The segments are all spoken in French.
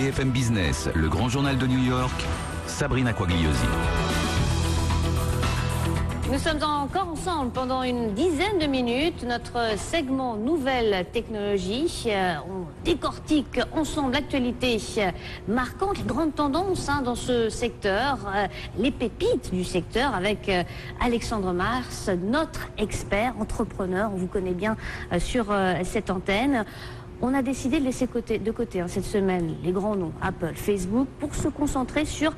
BFM Business, le grand journal de New York, Sabrina Quagliosi. Nous sommes encore ensemble pendant une dizaine de minutes. Notre segment Nouvelles Technologies. On décortique ensemble l'actualité marquante, les grandes tendances dans ce secteur, les pépites du secteur avec Alexandre Mars, notre expert, entrepreneur. On vous connaît bien sur cette antenne. On a décidé de laisser de côté cette semaine les grands noms, Apple, Facebook, pour se concentrer sur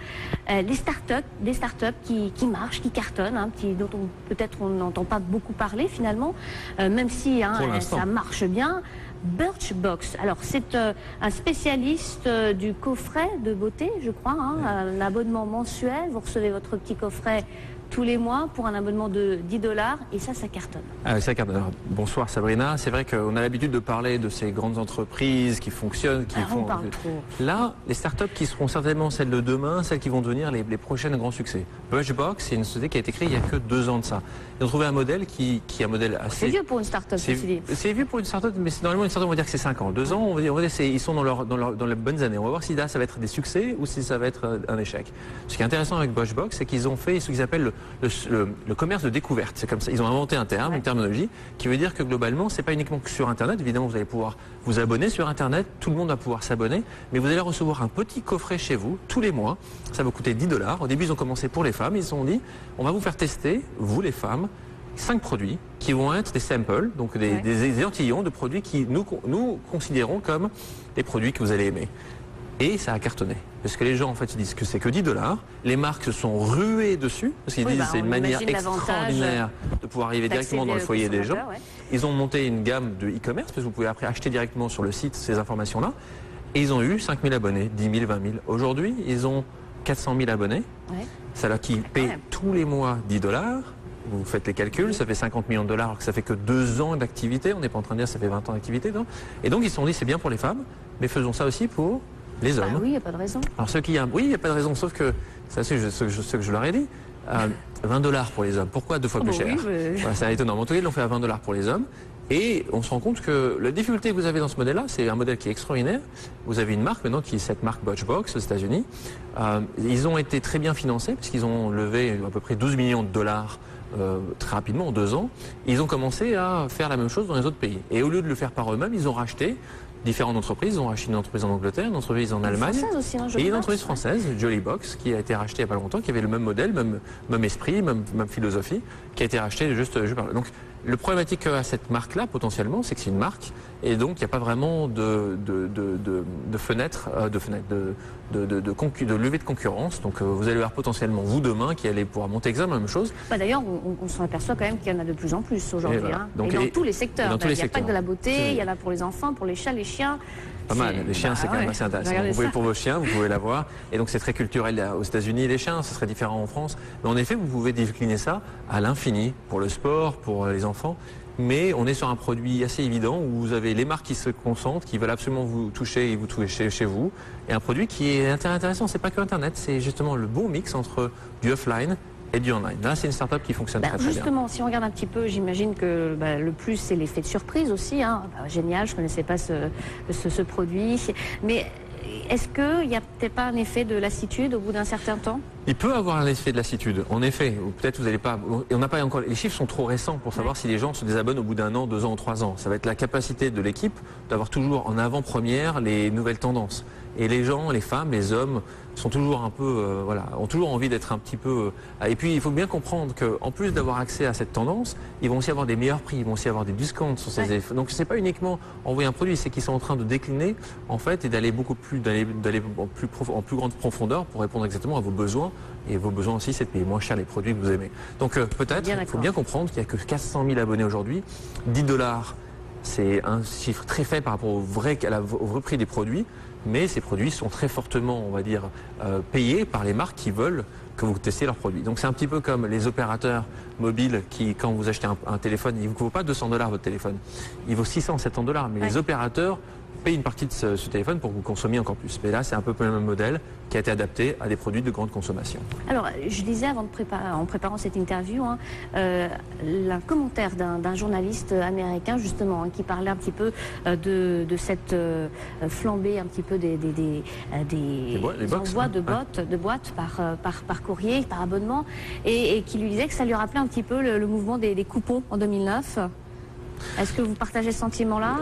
les startups, des startups qui marchent, qui cartonnent, dont peut-être on n'entend pas beaucoup parler finalement, même si ça marche bien. Birchbox, alors c'est un spécialiste du coffret de beauté, je crois, un abonnement mensuel. Vous recevez votre petit coffret tous les mois pour un abonnement de $10 et ça cartonne. Ça cartonne. Alors, bonsoir Sabrina, c'est vrai qu'on a l'habitude de parler de ces grandes entreprises qui fonctionnent, qui font... On parle trop. Là, les startups qui seront certainement celles de demain, celles qui vont devenir les prochaines grands succès. Birchbox, c'est une société qui a été créée il n'y a que 2 ans de ça. Ils ont trouvé un modèle qui est un modèle assez... C'est vieux pour une startup, ceci dit. C'est vieux pour une startup, mais c'est normalement une startup, on va dire que c'est 5 ans. 2 ans, on va dire ils sont dans les bonnes années. On va voir si là, ça va être des succès ou si ça va être un échec. Ce qui est intéressant avec Birchbox, c'est qu'ils ont fait ce qu'ils appellent le commerce de découverte. C'est comme ça. Ils ont inventé un terme, une terminologie, qui veut dire que globalement, c'est pas uniquement que sur Internet. Évidemment, vous allez pouvoir vous abonner sur Internet. Tout le monde va pouvoir s'abonner. Mais vous allez recevoir un petit coffret chez vous, tous les mois. Ça va coûter $10. Au début, ils ont commencé pour les femmes. Ils se sont dit, on va vous faire tester, vous les femmes, 5 produits qui vont être des samples, donc des échantillons de produits qui nous considérons comme des produits que vous allez aimer. Et ça a cartonné. Parce que les gens, en fait, ils disent que c'est que $10. Les marques se sont ruées dessus. Parce qu'ils disent que c'est une manière extraordinaire de pouvoir arriver directement dans le foyer des gens. Ils ont monté une gamme de e-commerce, parce que vous pouvez après acheter directement sur le site ces informations-là. Et ils ont eu 5 000 abonnés, 10 000, 20 000. Aujourd'hui, ils ont 400 000 abonnés. Ça qui paye tous les mois $10. Vous faites les calculs, ça fait 50 millions $, alors que ça fait que 2 ans d'activité. On n'est pas en train de dire que ça fait 20 ans d'activité. Et donc, ils se sont dit, c'est bien pour les femmes, mais faisons ça aussi pour les hommes. Oui, il n'y a pas de raison. Alors oui, il n'y a pas de raison, sauf que, c'est ce que je leur ai dit, $20 pour les hommes. Pourquoi 2 fois plus cher? Voilà, c'est étonnant. En tout cas, ils l'ont fait à $20 pour les hommes. Et on se rend compte que la difficulté que vous avez dans ce modèle-là, c'est un modèle qui est extraordinaire. Vous avez une marque maintenant qui est cette marque Birchbox aux États-Unis. Ils ont été très bien financés puisqu'ils ont levé à peu près $12 millions très rapidement en 2 ans. Ils ont commencé à faire la même chose dans les autres pays. Et au lieu de le faire par eux-mêmes, ils ont racheté différentes entreprises. Ils ont racheté une entreprise en Angleterre, une entreprise en Allemagne et une entreprise française, Jollybox, qui a été rachetée il n'y a pas longtemps, qui avait le même modèle, même esprit, même philosophie, qui a été rachetée juste par là. Donc, le problématique à cette marque-là, potentiellement, c'est que c'est une marque, et donc il n'y a pas vraiment de levée de concurrence. Donc vous allez voir potentiellement, vous demain, qui allez pouvoir monter exactement la même chose. D'ailleurs, on s'en aperçoit quand même qu'il y en a de plus en plus aujourd'hui. Et dans tous les secteurs. Il n'y a pas que de la beauté, il y en a pour les enfants, pour les chats, les chiens. Pas mal. Les chiens, c'est quand même assez intéressant. Vous pouvez pour vos chiens, vous pouvez l'avoir. Et donc, c'est très culturel aux États-Unis, les chiens, ce serait différent en France. Mais en effet, vous pouvez décliner ça à l'infini pour le sport, pour les enfants. Mais on est sur un produit assez évident où vous avez les marques qui se concentrent, qui veulent absolument vous toucher et vous toucher chez vous. Et un produit qui est intéressant. C'est pas que Internet, c'est justement le bon mix entre du offline et du online. Là, c'est une start-up qui fonctionne très bien. Justement, si on regarde un petit peu, j'imagine que le plus, c'est l'effet de surprise aussi. Génial, je ne connaissais pas ce produit. Mais est-ce qu'il n'y a peut-être pas un effet de lassitude au bout d'un certain temps? Il peut avoir un effet de lassitude, en effet. Ou peut-être vous n'allez pas... Et on n'a pas encore... Les chiffres sont trop récents pour savoir si les gens se désabonnent au bout d'1 an, 2 ans ou 3 ans. Ça va être la capacité de l'équipe d'avoir toujours en avant-première les nouvelles tendances. Et les gens, les femmes, les hommes sont toujours un peu, ont toujours envie d'être un petit peu... Et puis, il faut bien comprendre qu'en plus d'avoir accès à cette tendance, ils vont aussi avoir des meilleurs prix, ils vont aussi avoir des discounts sur ces effets. Donc, c'est pas uniquement envoyer un produit, c'est qu'ils sont en train de décliner, en fait, et d'aller beaucoup plus, d'aller en plus grande profondeur pour répondre exactement à vos besoins. Et vos besoins aussi, c'est de payer moins cher les produits que vous aimez. Donc, peut-être, il faut bien comprendre qu'il n'y a que 400 000 abonnés aujourd'hui. $10, c'est un chiffre très faible par rapport au vrai prix des produits. Mais ces produits sont très fortement, on va dire, payés par les marques qui veulent que vous testiez leurs produits. Donc c'est un petit peu comme les opérateurs mobiles qui, quand vous achetez un téléphone, il ne vaut pas $200 votre téléphone, il vaut 600, $700. Mais les opérateurs paye une partie de ce téléphone pour que vous consommiez encore plus. Mais là, c'est un peu le même modèle qui a été adapté à des produits de grande consommation. Alors, je disais en préparant cette interview, un commentaire d'un journaliste américain, justement, qui parlait un petit peu de cette flambée un petit peu des envois de boîtes par courrier, par abonnement, et qui lui disait que ça lui rappelait un petit peu le mouvement des coupons en 2009. Est-ce que vous partagez ce sentiment-là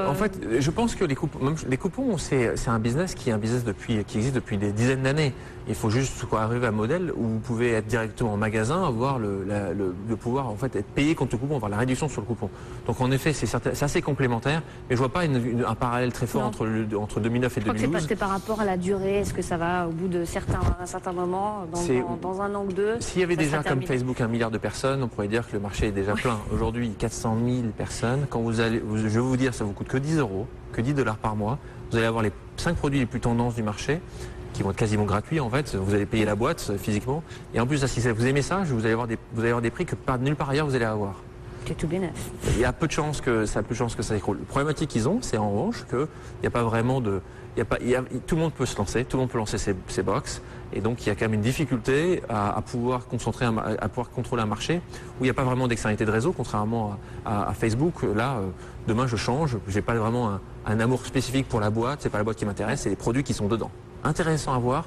En fait, je pense que les coupons, c'est un business qui existe depuis des dizaines d'années. Il faut juste arriver à un modèle où vous pouvez être directement en magasin, avoir le pouvoir en fait être payé contre le coupon, avoir la réduction sur le coupon. Donc en effet, c'est assez complémentaire, mais je vois pas un parallèle très fort entre 2009 et 2012. C'est par rapport à la durée. Est-ce que ça va au bout de un certain moment, dans un an ou deux? S'il y avait déjà comme Facebook 1 milliard de personnes, on pourrait dire que le marché est déjà plein. Aujourd'hui, 400 000 personnes. Quand je vais vous dire, ça vous coûte que 10 euros, que 10 $ par mois. Vous allez avoir les 5 produits les plus tendances du marché, qui vont être quasiment gratuits en fait. Vous allez payer la boîte physiquement. Et en plus, si vous aimez ça, vous allez avoir des prix que nulle part ailleurs vous allez avoir. C'est tout bénef. Il y a peu de chances que ça écroule. Le problématique qu'ils ont, c'est en revanche qu'il n'y a pas vraiment de... tout le monde peut se lancer, tout le monde peut lancer ses box. Et donc il y a quand même une difficulté à pouvoir contrôler un marché où il n'y a pas vraiment d'externalité de réseau, contrairement à Facebook. Là, demain je change, j'ai pas vraiment un amour spécifique pour la boîte, c'est pas la boîte qui m'intéresse, c'est les produits qui sont dedans. Intéressant à voir,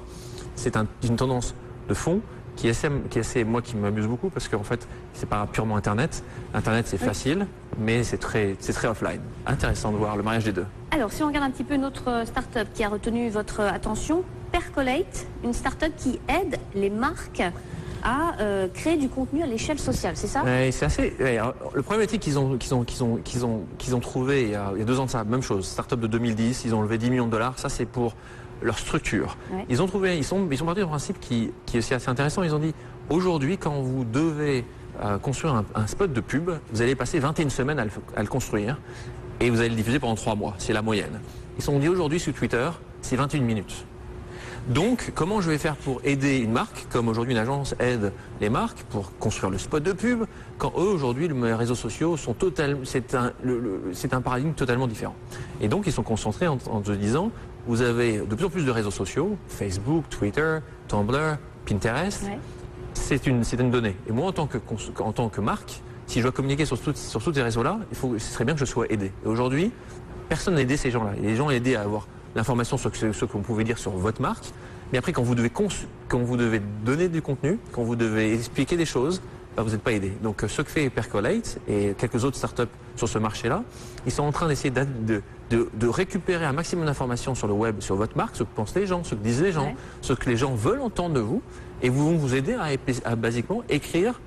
c'est une tendance de fond qui est assez, moi qui m'amuse beaucoup parce qu'en fait c'est pas purement Internet. Internet c'est facile, mais c'est très offline. Intéressant de voir le mariage des deux. Alors si on regarde un petit peu notre start-up qui a retenu votre attention, Percolate, une start-up qui aide les marques à créer du contenu à l'échelle sociale, c'est ça? C'est assez. Le problématique qu'ils ont trouvé il y a 2 ans de ça, même chose. Start-up de 2010, ils ont levé 10 millions de $. Ça c'est pour leur structure. Ouais. Ils sont partis d'un principe qui est aussi assez intéressant. Ils ont dit aujourd'hui, quand vous devez construire un spot de pub, vous allez passer 21 semaines à le construire et vous allez le diffuser pendant 3 mois. C'est la moyenne. Ils se sont dit aujourd'hui sur Twitter, c'est 21 minutes. Donc, comment je vais faire pour aider une marque, comme aujourd'hui une agence aide les marques pour construire le spot de pub, quand eux, aujourd'hui, les réseaux sociaux sont c'est un paradigme totalement différent. Et donc, ils sont concentrés en se disant, vous avez de plus en plus de réseaux sociaux, Facebook, Twitter, Tumblr, Pinterest, ouais. C'est une donnée. Et moi, en tant que marque, si je dois communiquer sur tous ces réseaux-là, ce serait bien que je sois aidé. Et aujourd'hui, personne n'a aidé ces gens-là. Et les gens ont aidé à avoir l'information sur ce que vous pouvez dire sur votre marque, mais après quand vous devez donner du contenu, quand vous devez expliquer des choses, vous n'êtes pas aidé. Donc ce que fait Percolate et quelques autres startups sur ce marché-là, ils sont en train d'essayer de récupérer un maximum d'informations sur le web, sur votre marque, ce que pensent les gens, ce que disent les gens, ouais. Ce que les gens veulent entendre de vous, et vous aider à basiquement écrire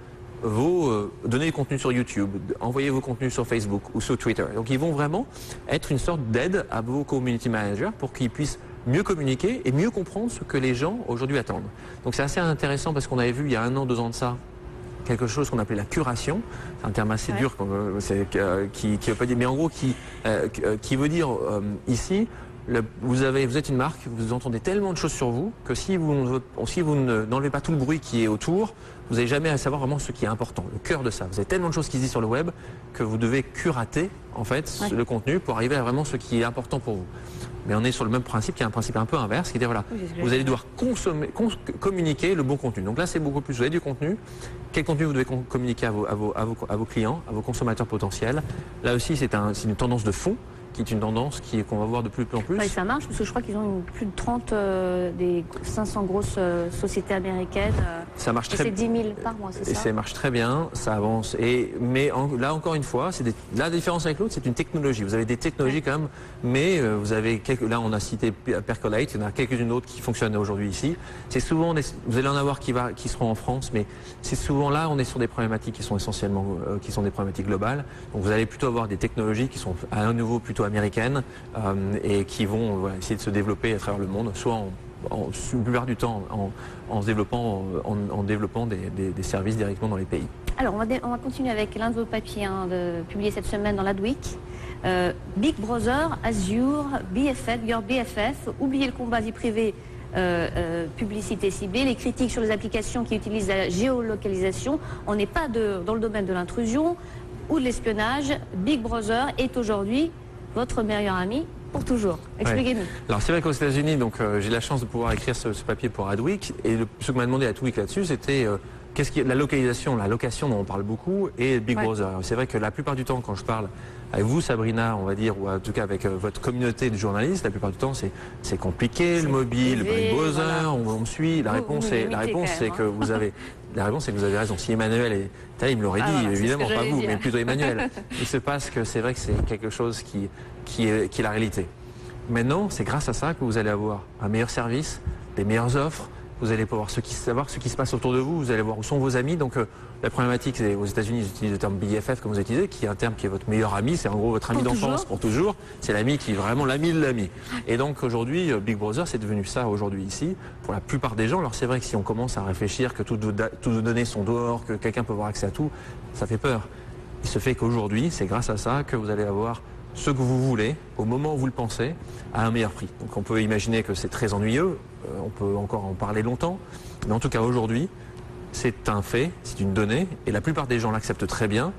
donner du contenu sur YouTube, envoyer vos contenus sur Facebook ou sur Twitter. Donc ils vont vraiment être une sorte d'aide à vos community managers pour qu'ils puissent mieux communiquer et mieux comprendre ce que les gens aujourd'hui attendent. Donc c'est assez intéressant parce qu'on avait vu il y a 1 an, 2 ans de ça, quelque chose qu'on appelait la curation. C'est un terme assez ouais. dur qui veut pas dire, mais en gros qui veut dire ici, vous êtes une marque, vous entendez tellement de choses sur vous que si vous n'enlevez pas tout le bruit qui est autour, vous n'allez jamais à savoir vraiment ce qui est important, le cœur de ça. Vous avez tellement de choses qui se disent sur le web que vous devez curater en fait ouais. Le contenu pour arriver à vraiment ce qui est important pour vous. Mais on est sur le même principe, qui est un principe un peu inverse, qui est voilà, oui, vous allez devoir communiquer le bon contenu. Donc là, c'est beaucoup plus. Vous avez du contenu. Quel contenu vous devez communiquer à vos clients, à vos consommateurs potentiels. Là aussi, c'est une tendance de fond, qui est une tendance qu'on va voir de plus en plus. Ouais, ça marche parce que je crois qu'ils ont plus de 30 des 500 grosses sociétés américaines. Ça marche très bien. C'est 10 000 par mois, c'est ça? Et ça marche très bien, ça avance. Mais là encore une fois, la différence avec l'autre, c'est une technologie. Vous avez des technologies ouais. Quand même, mais vous avez là on a cité Percolate, il y en a quelques-unes autres qui fonctionnent aujourd'hui ici. C'est souvent vous allez en avoir qui seront en France, mais c'est souvent là on est sur des problématiques qui sont essentiellement qui sont des problématiques globales. Donc vous allez plutôt avoir des technologies qui sont à un niveau plutôt américaines et qui vont essayer de se développer à travers le monde, soit la plupart du temps en se développant, en développant des services directement dans les pays. Alors on va continuer avec l'un de vos papiers publié cette semaine dans l'Adweek. Big Brother, Azure, BFF, Your BFF, oubliez le combat vie privée, publicité ciblée, les critiques sur les applications qui utilisent la géolocalisation. On n'est pas dans le domaine de l'intrusion ou de l'espionnage. Big Brother est aujourd'hui votre meilleur ami pour toujours. Expliquez-nous. Ouais. Alors c'est vrai qu'aux États-Unis, donc j'ai la chance de pouvoir écrire ce papier pour Adweek, et ce que m'a demandé Adweek là-dessus, c'était la location dont on parle beaucoup, et Big Brother. C'est vrai que la plupart du temps, quand je parle avec vous, Sabrina, on va dire, ou en tout cas avec votre communauté de journalistes, la plupart du temps, c'est compliqué, le mobile, le Big Brother, voilà. on me suit. La réponse, c'est que vous avez. La réponse, c'est que vous avez raison. Si Emmanuel est... il me l'aurait dit, voilà, évidemment, pas vous, mais plutôt Emmanuel. Il se passe que c'est vrai que c'est quelque chose qui est la réalité. Maintenant, c'est grâce à ça que vous allez avoir un meilleur service, des meilleures offres. Vous allez pouvoir savoir ce qui se passe autour de vous. Vous allez voir où sont vos amis. Donc, la problématique, c'est aux États-Unis, ils utilisent le terme BFF, comme vous utilisez, qui est un terme qui est votre meilleur ami. C'est en gros votre ami d'enfance pour toujours. C'est l'ami qui est vraiment l'ami de l'ami. Et donc, aujourd'hui, Big Brother, c'est devenu ça aujourd'hui ici. Pour la plupart des gens, alors c'est vrai que si on commence à réfléchir que toutes vos données sont dehors, que quelqu'un peut avoir accès à tout, ça fait peur. Il se fait qu'aujourd'hui, c'est grâce à ça que vous allez avoir ce que vous voulez, au moment où vous le pensez, à un meilleur prix. Donc on peut imaginer que c'est très ennuyeux, on peut encore en parler longtemps, mais en tout cas aujourd'hui, c'est un fait, c'est une donnée, et la plupart des gens l'acceptent très bien,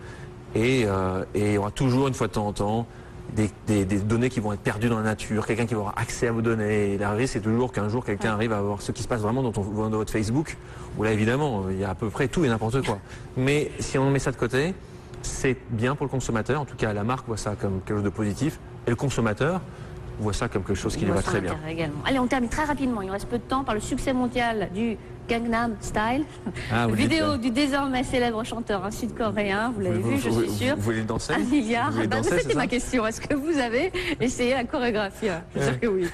et il y aura toujours, une fois de temps en temps, des données qui vont être perdues dans la nature, quelqu'un qui va avoir accès à vos données, et l'arrivée c'est toujours qu'un jour quelqu'un arrive à voir ce qui se passe vraiment dans votre Facebook, où là évidemment, il y a à peu près tout et n'importe quoi. Mais si on met ça de côté, c'est bien pour le consommateur, en tout cas la marque voit ça comme quelque chose de positif, et le consommateur voit ça comme quelque chose qui lui va très bien. Également. Allez, on termine très rapidement, il reste peu de temps, par le succès mondial du Gangnam Style, vidéo du désormais célèbre chanteur sud-coréen, vous l'avez vu, je suis sûre. Vous voulez danser? 1 milliard. C'était ma ça question, est-ce que vous avez essayé la chorégraphie? Je suis sûre que oui.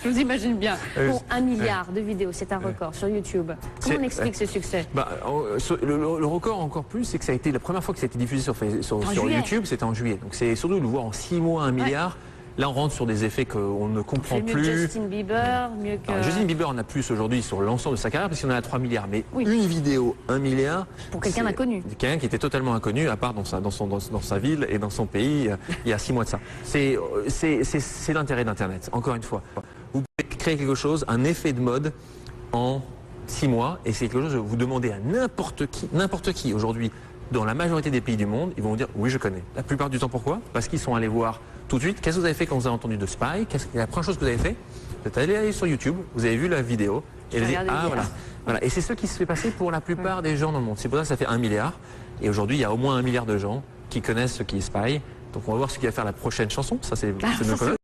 Je vous imagine bien. Bon, 1 milliard de vidéos, c'est un record sur YouTube. Comment on explique ce succès? Le record encore plus, c'est que ça a été la première fois que ça a été diffusé sur YouTube, c'était en juillet. Donc c'est surtout de le voir en 6 mois 1 milliard. Là, on rentre sur des effets qu'on ne comprend plus. Mieux que Justin Bieber, mieux que... Alors, Justin Bieber en a plus aujourd'hui sur l'ensemble de sa carrière parce qu'il en a 3 milliards. Mais une vidéo, 1 milliard... Pour quelqu'un d'inconnu. Quelqu'un qui était totalement inconnu, à part dans sa ville et dans son pays, il y a 6 mois de ça. C'est l'intérêt d'Internet, encore une fois. Vous pouvez créer quelque chose, un effet de mode en 6 mois, et c'est quelque chose que vous demandez à n'importe qui aujourd'hui, dans la majorité des pays du monde, ils vont vous dire oui, je connais. La plupart du temps, pourquoi? Parce qu'ils sont allés voir tout de suite. Qu'est-ce que vous avez fait quand vous avez entendu de Spy? La première chose que vous avez fait, vous êtes allé sur YouTube, vous avez vu la vidéo, et vous avez dit ah voilà. Et c'est ce qui se fait passer pour la plupart des gens dans le monde. C'est pour ça que ça fait 1 milliard. Et aujourd'hui, il y a au moins 1 milliard de gens qui connaissent ce qui est Spy. Donc on va voir ce qui va faire la prochaine chanson. Ça, c'est